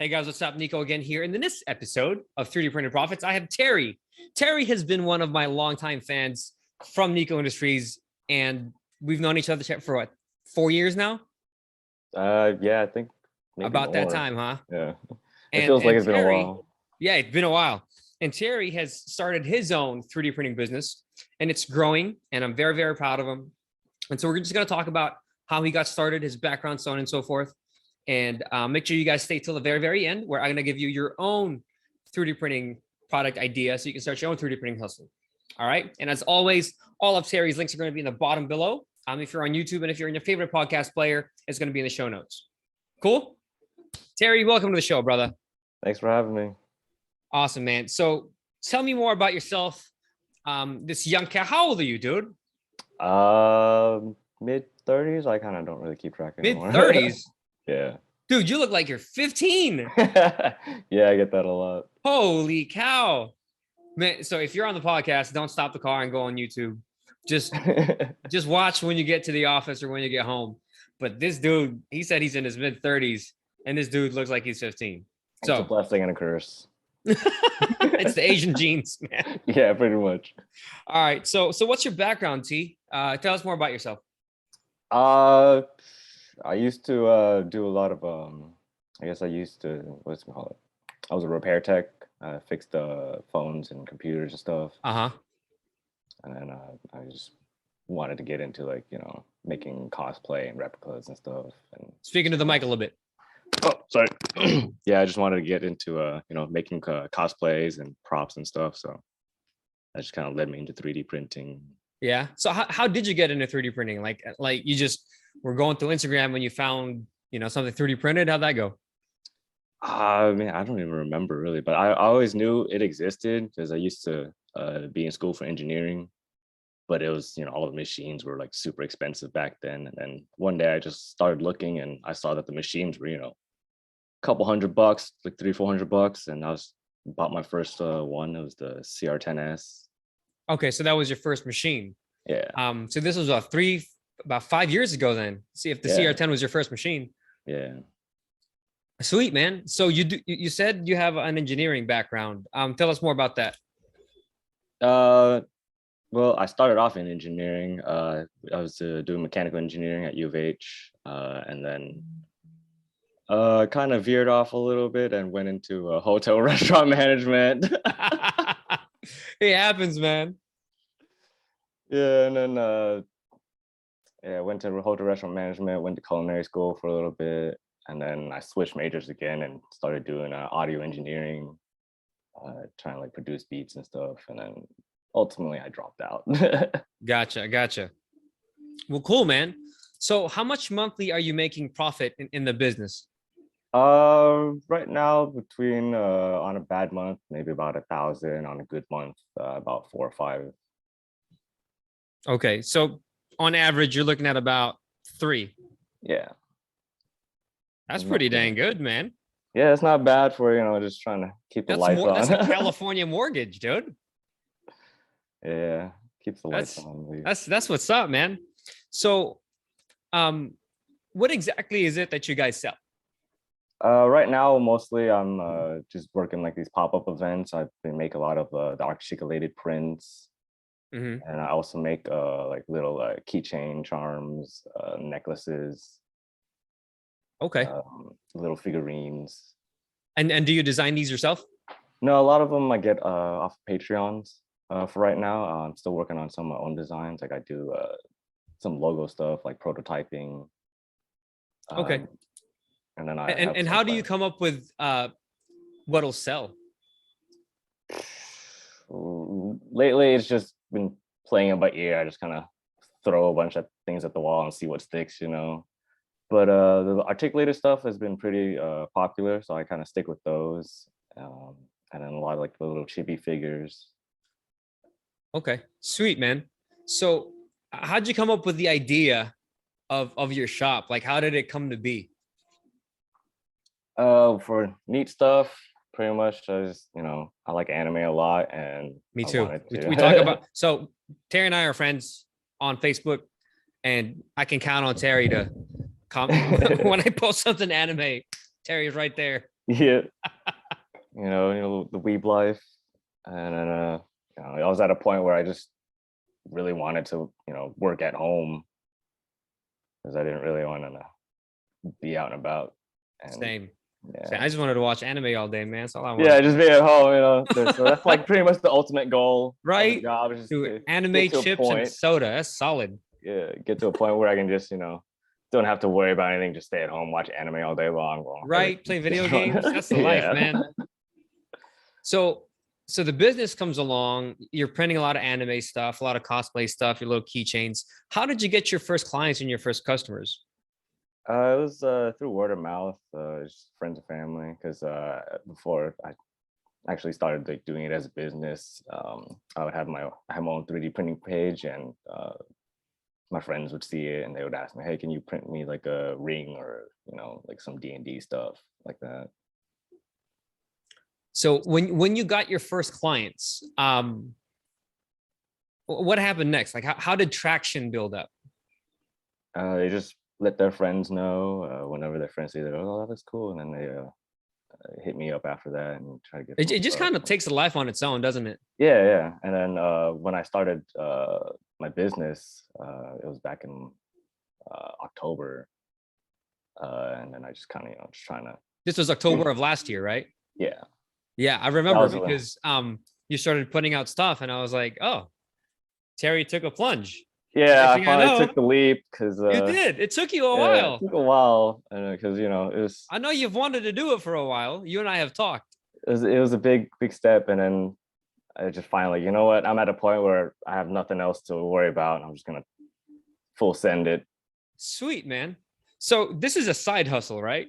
Hey guys, what's up? Nico again here. And in this episode of 3D Printed Profits, I have Terry. Terry has been one of my longtime fans from Nico Industries, and we've known each other for what, 4 years now? Yeah, I think maybe About that more. time, huh? Yeah. It And feels like and it's been a Terry, while. yeah, it's been a while. And Terry has started his own 3D printing business, and it's growing, and I'm very, very proud of him. And so we're just going to talk about how he got started, his background, so on and so forth. And make sure you guys stay till the very, very end, where I'm going to give you your own 3D printing product idea so you can start your own 3D printing hustle. All right. And as always, all of Terry's links are going to be in the bottom below. If you're on YouTube and if you're in your favorite podcast player, it's going to be in the show notes. Cool. Terry, welcome to the show, brother. Thanks for having me. Awesome, man. So tell me more about yourself. This young cat, how old are you, dude? Mid-30s. I kind of don't really keep track anymore. Mid-30s? Yeah. Dude, you look like you're 15. Yeah, I get that a lot. Holy cow. Man, so if you're on the podcast, don't stop the car and go on YouTube. Just watch when you get to the office or when you get home. But this dude, he said he's in his mid-30s, and this dude looks like he's 15. So it's a blessing and a curse. It's the Asian genes, man. Yeah, pretty much. All right. So what's your background, T? Tell us more about yourself. I used to do a lot of I guess I used to, what's it called? I was a repair tech. I fixed phones and computers and stuff. Uh-huh. And then I just wanted to get into making cosplay and replicas and stuff. And speaking to the mic a little bit. Oh, sorry. Yeah, I just wanted to get into making cosplays and props and stuff. So that just kind of led me into 3D printing. Yeah. So how did you get into 3D printing? Like you just were going through Instagram when you found something 3D printed. How'd that go? Man, I don't even remember really, but I always knew it existed because I used to be in school for engineering. But it was, all the machines were like super expensive back then. And then one day I just started looking and I saw that the machines were, a couple $100, like $300-400. And I bought my first one. It was the CR10S. Okay. So that was your first machine. Yeah. So this was about 5 years ago then. See if the CR10 was your first machine. Yeah. Sweet, man. So you said you have an engineering background. Tell us more about that. Well, I started off in engineering. I was doing mechanical engineering at U of H, and then kind of veered off a little bit and went into hotel restaurant management. It happens, man. Yeah, and then I went to hotel restaurant management, went to culinary school for a little bit, and then I switched majors again and started doing audio engineering, trying to produce beats and stuff, and then ultimately I dropped out. Gotcha. Well, cool, man. So how much monthly are you making profit in the business? Right now between on a bad month, maybe about 1,000, on a good month, about 4 or 5. Okay. So on average, you're looking at about 3. Yeah. That's pretty dang good, man. Yeah, it's not bad for, just trying to keep the lights on. That's a California mortgage, dude. Yeah, keeps the lights on. That's what's up, man. So, what exactly is it that you guys sell? Right now, mostly I'm just working these pop-up events. I make a lot of the articulated prints, and I also make little keychain charms, necklaces. Okay. Little figurines. And do you design these yourself? No, a lot of them I get off Patreons. For right now, I'm still working on some of my own designs. I do some logo stuff, like prototyping. Okay. And then and how do you come up with what'll sell? Lately, it's just been playing it by ear. I just kind of throw a bunch of things at the wall and see what sticks, But the articulated stuff has been pretty popular, so I kind of stick with those. And then a lot of the little chibi figures. Okay, sweet, man. So how'd you come up with the idea of your shop? How did it come to be? For neat stuff, pretty much just, I like anime a lot, and me too. We talk about, so Terry and I are friends on Facebook, and I can count on Terry to comment when I post something anime. Terry's right there. Yeah, the weeb life, and then I was at a point where I just really wanted to work at home because I didn't really want to be out and about, and Same. Same. yeah. I just wanted to watch anime all day, man. That's all I Yeah, wanted. just be at home, So that's like pretty much the ultimate goal of a Right? job, is just To to get anime, to a chips, and point. soda. That's solid. Yeah, get to a point where I can just, don't have to worry about anything, just stay at home, watch anime all day long. Well, Right? Play video games. That's the life, yeah. man. So so the business comes along, you're printing a lot of anime stuff, a lot of cosplay stuff, your little keychains. How did you get your first clients and your first customers? It was through word of mouth, just friends and family. Because before I actually started like doing it as a business, I would have I have my own 3D printing page, and my friends would see it and they would ask me, "Hey, can you print me like a ring or like some D&D stuff like that?" So when you got your first clients, what happened next? Like how did traction build up? They just let their friends know whenever their friends say that, "Oh, that looks cool," and then they hit me up after that and try to get It, some it just stuff. kind of takes a life on its own, doesn't it? Yeah, yeah. And then when I started my business, it was back in October, and then I just kind of just trying to, This was October of last year, right? yeah, Yeah, I that remember was because you started putting out stuff and I was like, "Oh, Terry took a plunge." yeah. Next I thing I finally know, took the leap because you did. It took you a yeah, it while. took a while because it was I know you've wanted to do it for a while. You and I have talked. it was a big step, and then I just finally, you know what, I'm at a point where I have nothing else to worry about. I'm just gonna full send it. Sweet, man. So this is a side hustle, right?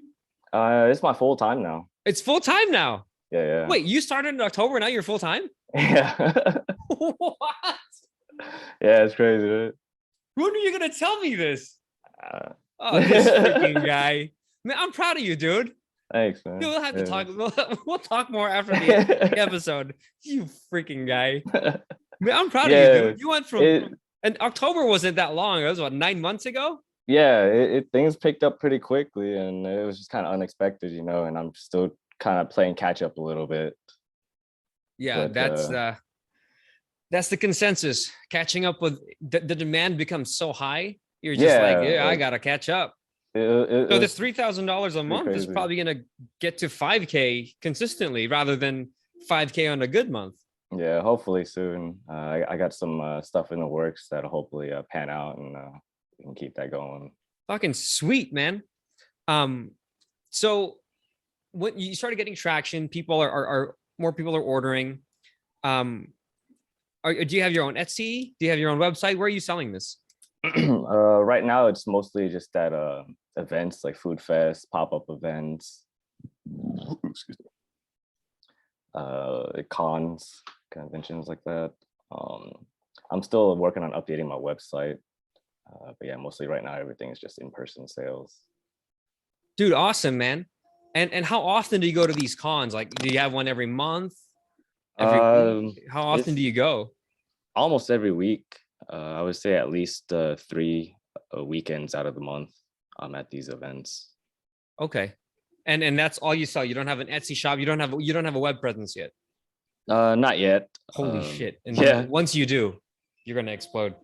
It's my full time now. It's full time now. Yeah, yeah. Wait, you started in October, now you're full time? Yeah. What? Yeah, it's crazy, right? When are you gonna tell me this? Uh, Oh, this freaking guy. Man, I'm proud of you, dude. Thanks, Dude, man. we'll have to Yeah. talk. We'll talk more after the episode. You freaking guy. Man, I'm proud of you, Yeah, dude. You went from it and October wasn't that long. It was what 9 months ago. yeah, it things picked up pretty quickly, and it was just kind of unexpected, and I'm still kind of playing catch up a little bit. Yeah, But that's the consensus. Catching up with the demand becomes so high. You're just like, yeah, yeah, I like gotta catch up. it So this was $3,000 a pretty month is crazy. probably gonna get to 5K consistently rather than 5K on a good month. Yeah, hopefully soon. I got some stuff in the works that'll hopefully pan out, and we can keep that going. Fucking sweet, man. Um, so when you started getting traction, people are more people are ordering. Um, do you have your own Etsy? Do you have your own website? Where are you selling this? Right now, it's mostly just at events like food fest, pop-up events, excuse me, cons, conventions like that. Um, I'm still working on updating my website, but yeah, mostly right now everything is just in-person sales. Dude, awesome, man. And how often do you go to these cons? Like, do you have one every month, every Um, week? How often it's do you go? almost every week. I would say at least 3 weekends out of the month I'm at these events. Okay. And that's all you sell. You don't have an Etsy shop. You don't have a web presence yet. Not yet. Holy shit. And then Yeah, once you do, you're gonna explode.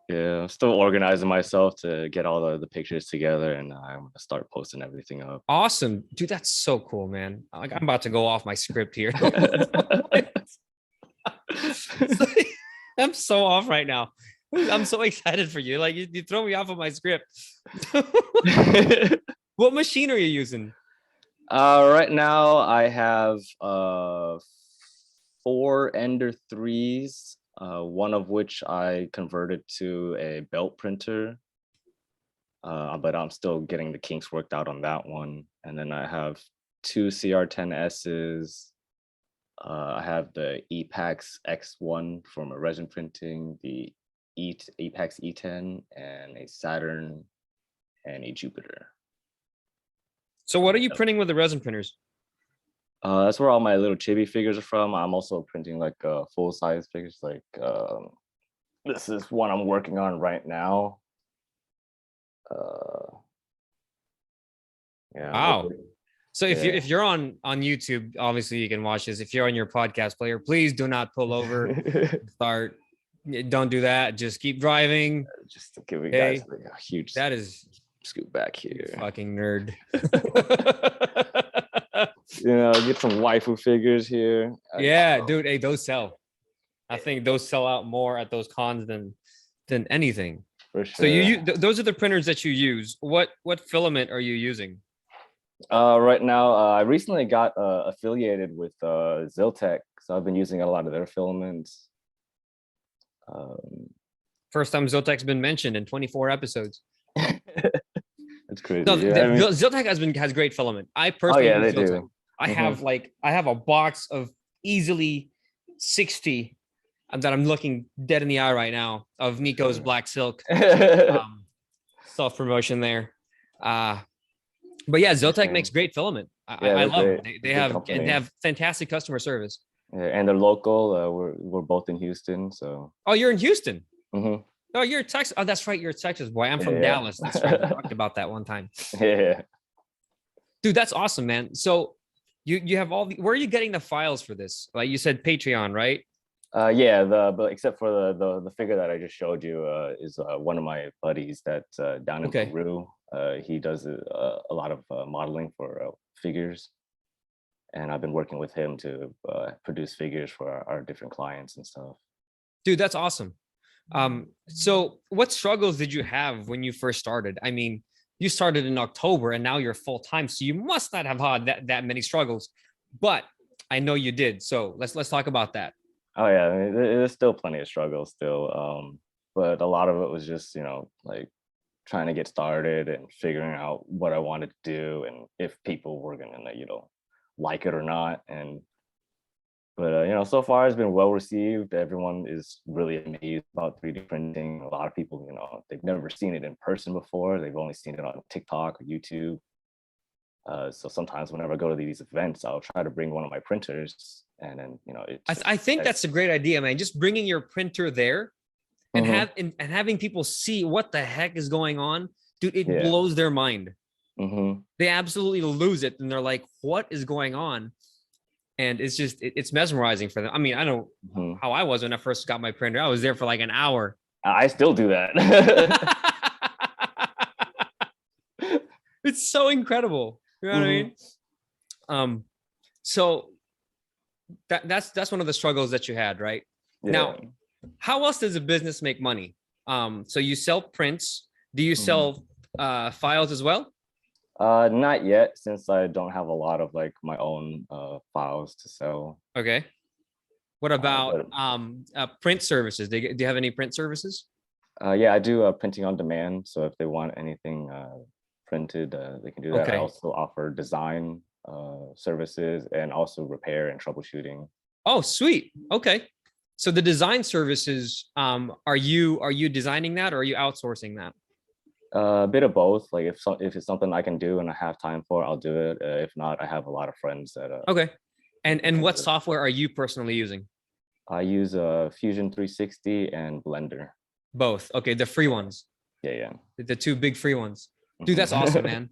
yeah. I'm still organizing myself to get all the pictures together, and I'm gonna start posting everything up. Awesome. Dude, that's so cool, man. Like I'm about to go off my script here. I'm so off right now. I'm so excited for you. Like you throw me off of my script. What machine are you using? Right now I have 4 Ender 3s, one of which I converted to a belt printer, but I'm still getting the kinks worked out on that one. And then I have 2 CR10Ss. I have the EPAX X1 from a resin printing, the EPAX E10, and a Saturn and a Jupiter. So what are you printing with the resin printers? That's where all my little chibi figures are from. I'm also printing like full-size figures. Like this is one I'm working on right now. Yeah. Wow. So Yeah. if you're on YouTube, obviously you can watch this. If you're on your podcast player, please do not pull over. Start. Don't do that. Just keep driving. Just to give you Okay, guys like a huge that is scoot back here. fucking nerd. Get some waifu figures here. Yeah, dude. Hey, those sell. I think those sell out more at those cons than anything. For So sure. those are the printers that you use. What filament are you using? Right now, I recently got affiliated with Ziltech, so I've been using a lot of their filaments. First time Ziltech's been mentioned in 24 episodes. It's crazy. No, Yeah, Ziltech has great filament. I oh personally yeah, use they Ziltech. do. I have a box of easily 60 that I'm looking dead in the eye right now of Nico's Black Silk. Self promotion there. But yeah, Ziltech makes great filament. I love them. They have fantastic customer service. Yeah, and they're local. We're both in Houston, so. Oh, you're in Houston. Mm-hmm. Oh, you're in Texas. Oh, that's right. You're a Texas boy. I'm from Dallas. That's right. We talked about that one time. Yeah. Dude, that's awesome, man. So you have where are you getting the files for this? Like you said, Patreon, right? Yeah, but except for the figure that I just showed you is one of my buddies that's down in Peru. He does a lot of modeling for figures, and I've been working with him to produce figures for our different clients and stuff. Dude, that's awesome. So what struggles did you have when you first started? I mean, you started in October and now you're full time, so you must not have had that many struggles, but I know you did. So let's talk about that. Oh yeah, I mean, there's still plenty of struggles still, but a lot of it was just like trying to get started and figuring out what I wanted to do and if people were gonna like it or not. But so far it's been well received. Everyone is really amazed about 3D printing. A lot of people, they've never seen it in person before. They've only seen it on TikTok or YouTube. So sometimes whenever I go to these events, I'll try to bring one of my printers, and then I think that's a great idea, man. Just bringing your printer there and having people see what the heck is going on, dude. It blows their mind. They absolutely lose it, and they're like, "What is going on?" And it's just it's mesmerizing for them. I mean, I know how I was when I first got my printer. I was there for like an hour. I still do that. It's so incredible. You know what I mean? So that's one of the struggles that you had, right? Yeah. Now, how else does a business make money? So you sell prints. Do you sell files as well? Not yet, since I don't have a lot of like my own files to sell. Okay. What about print services? Do you have any print services? Yeah, I do printing on demand. So if they want anything printed, they can do that. I also offer design services and also repair and troubleshooting. Oh, sweet. Okay. So the design services, are you designing that or are you outsourcing that? A bit of both. Like if it's something I can do and I have time for, I'll do it. If not, I have a lot of friends that. Okay. And what software are you personally using? I use Fusion 360 and Blender. Both. Okay, the free ones. Yeah. The two big free ones. Dude, that's awesome, man.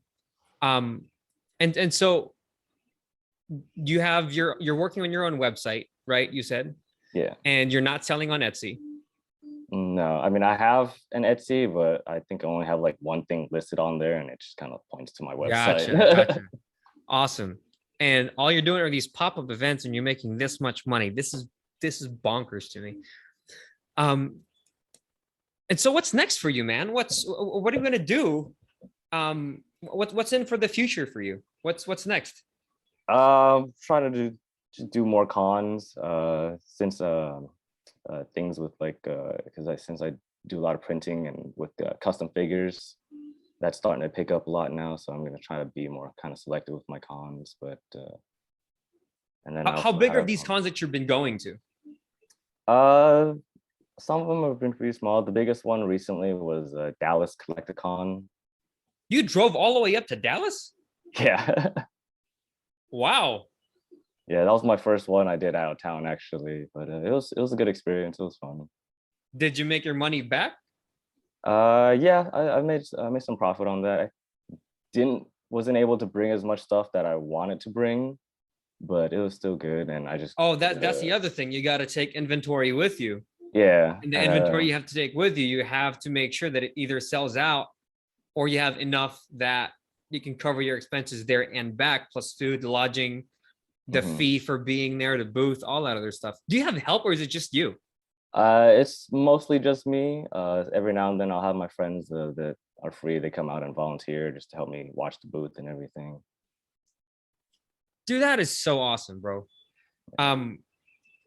And so you're working on your own website, right? You said. Yeah. And you're not selling on Etsy. No, I mean, I have an Etsy, but I think I only have like one thing listed on there, and it just kind of points to my website. Gotcha. Awesome. And all you're doing are these pop-up events, and you're making this much money. This is bonkers to me. And so what's next for you, man? What are you gonna do? What's in for the future for you? What's next? Trying to do more cons. Since things with like since I do a lot of printing and with custom figures, that's starting to pick up a lot now. So I'm going to try to be more kind of selective with my cons. But and then how big are these cons that you've been going to? Some of them have been pretty small. The biggest one recently was Dallas Collecticon. You drove all the way up to Dallas? Yeah. Wow. Yeah, that was my first one I did out of town actually, but it was a good experience. It was fun. Did you make your money back? Yeah, I made some profit on that. I didn't wasn't able to bring as much stuff that I wanted to bring, but it was still good. And I just Oh, that's the other thing. You got to take inventory with you. yeah, And the and inventory you have to take with you, you have to make sure that it either sells out or you have enough that you can cover your expenses there and back, plus food, lodging, the mhm. fee for being there, the booth, all that other stuff. Do you have help or is it just you? It's mostly just me. Every now and then I'll have my friends that are free. They come out and volunteer just to help me watch the booth and everything. Dude, that is so awesome, bro. Um,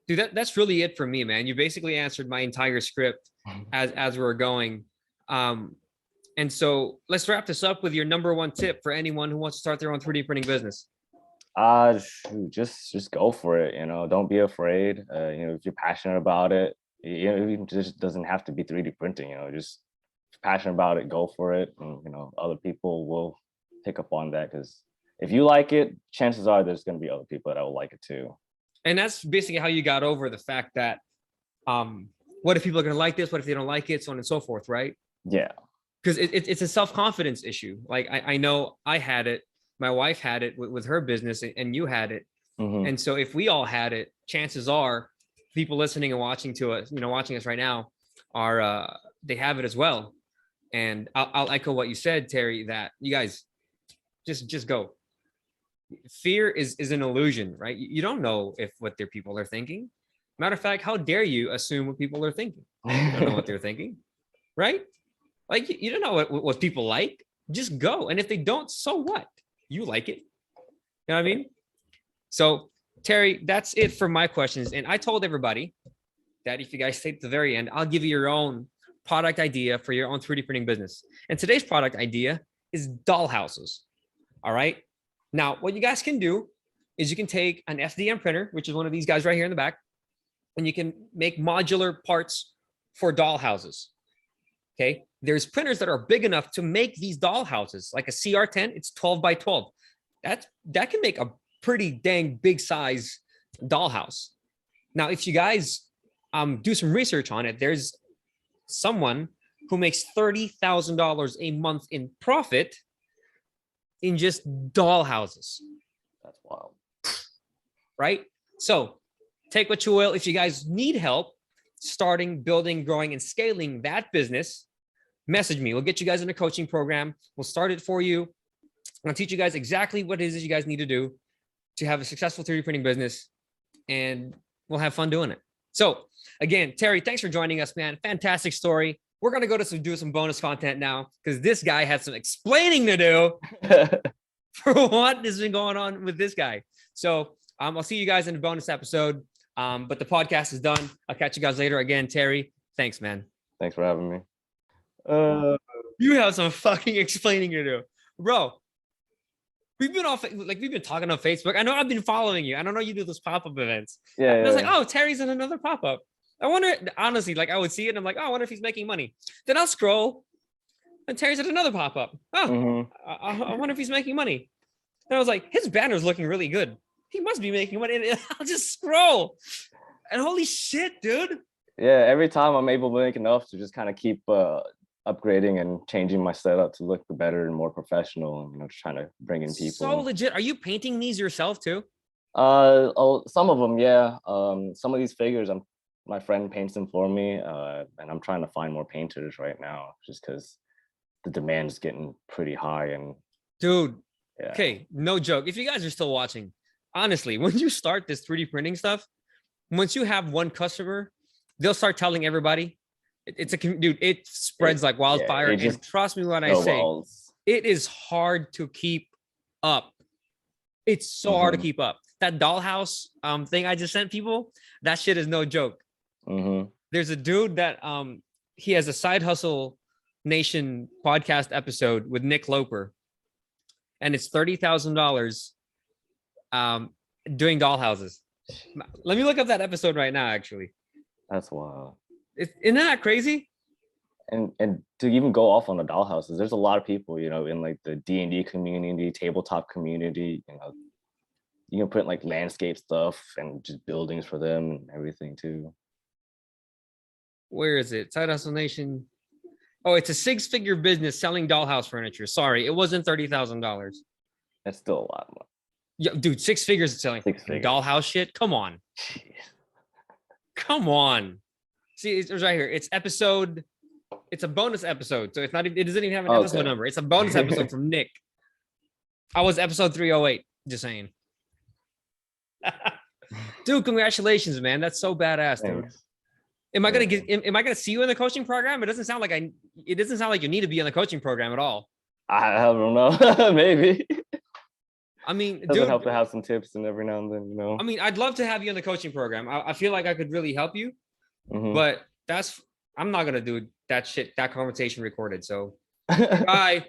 dude, that's really it for me, man. You basically answered my entire script as we were going. Um, and so let's wrap this up with your number one tip for anyone who wants to start their own 3D printing business. Shoot, just go for it. You know, don't be afraid. You know, if you're passionate about it, you know, it just doesn't have to be 3D printing. You know, just if you're passionate about it, go for it. And you know, other people will pick up on that because if you like it, chances are there's going to be other people that will like it too. And that's basically how you got over the fact that what if people are going to like this? What if they don't like it? So on and so forth, right? Yeah. Because it's a self-confidence issue. Like I know I had it, my wife had it with her business, and you had it. Hmm. And so if we all had it, chances are people listening and watching to us, watching us right now are they have it as well. And I'll echo what you said, Terry, that you guys just go. Fear is an illusion, right? You don't know if what their people are thinking. Matter of fact, how dare you assume what people are thinking? You don't know what they're thinking, right? Like you don't know what people like. Just go. And if they don't, so what? You like it. You know what I mean? So Terry, that's it for my questions. And I told everybody that if you guys stay at the very end, I'll give you your own product idea for your own 3D printing business. And today's product idea is doll houses. All right. Now, what you guys can do is you can take an FDM printer, which is one of these guys right here in the back, and you can make modular parts for doll houses. Okay. There's printers that are big enough to make these doll houses, like a CR10, it's 12 by 12. That can make a pretty dang big size dollhouse. Now, if you guys do some research on it, there's someone who makes $30,000 a month in profit in just doll houses. That's wild. Right? So take what you will. If you guys need help starting, building, growing, and scaling that business, message me. We'll get you guys in a coaching program. We'll start it for you. I'll teach you guys exactly what it is that you guys need to do to have a successful 3D printing business, and we'll have fun doing it. So again, Terry, thanks for joining us, man. Fantastic story. We're going to go to do some bonus content now because this guy had some explaining to do for what has been going on with this guy. So I'll see you guys in a bonus episode. But the podcast is done. I'll catch you guys later. Again, Terry, thanks, man. Thanks for having me. You have some fucking explaining to do, bro. We've been talking on Facebook. I know I've been following you. I don't know you do those pop-up events. Yeah. I was like, oh, Terry's in another pop-up. I wonder, honestly, like I would see it and I'm like, oh, I wonder if he's making money. Then I'll scroll and Terry's at another pop-up. Oh, I wonder if he's making money. And I was like, his banner's looking really good. He must be making money. And I'll just scroll. And holy shit, dude. Yeah, every time I'm able to make enough to just kind of keep upgrading and changing my setup to look better and more professional, and just trying to bring in people. So legit. Are you painting these yourself too? Some of them, yeah. Some of these figures, my friend paints them for me, and I'm trying to find more painters right now, just because the demand is getting pretty high. And dude, yeah. Okay, no joke. If you guys are still watching, honestly, when you start this 3D printing stuff, once you have one customer, they'll start telling everybody. It spreads like wildfire. Yeah, and trust me when I say, it is hard to keep up. It's so hard to keep up. That dollhouse thing I just sent people, that shit is no joke. There's a dude that he has a Side Hustle Nation podcast episode with Nick Loper, and it's $30,000 doing dollhouses. Let me look up that episode right now, actually. That's wild. Isn't that crazy? And to even go off on the dollhouses, there's a lot of people, in like the D&D community, tabletop community, you can put like landscape stuff and just buildings for them and everything too. Where is it? Side Hustle Nation. Oh, it's a 6-figure business selling dollhouse furniture. Sorry, it wasn't $30,000. That's still a lot more. Yeah, dude, 6 figures is selling. Six figures. Dollhouse shit. Come on. Jeez. Come on. See, it's right here. It's a bonus episode. So it doesn't even have an episode number. It's a bonus episode from Nick. I was episode 308. Just saying. Dude, congratulations, man. That's so badass, dude. Thanks. Am I gonna see you in the coaching program? It doesn't sound like you need to be in the coaching program at all. I don't know. Maybe. I mean, Doesn't dude, help to have some tips and every now and then, you know. I mean, I'd love to have you in the coaching program. I feel like I could really help you, but I'm not gonna do that shit, that conversation recorded. So bye.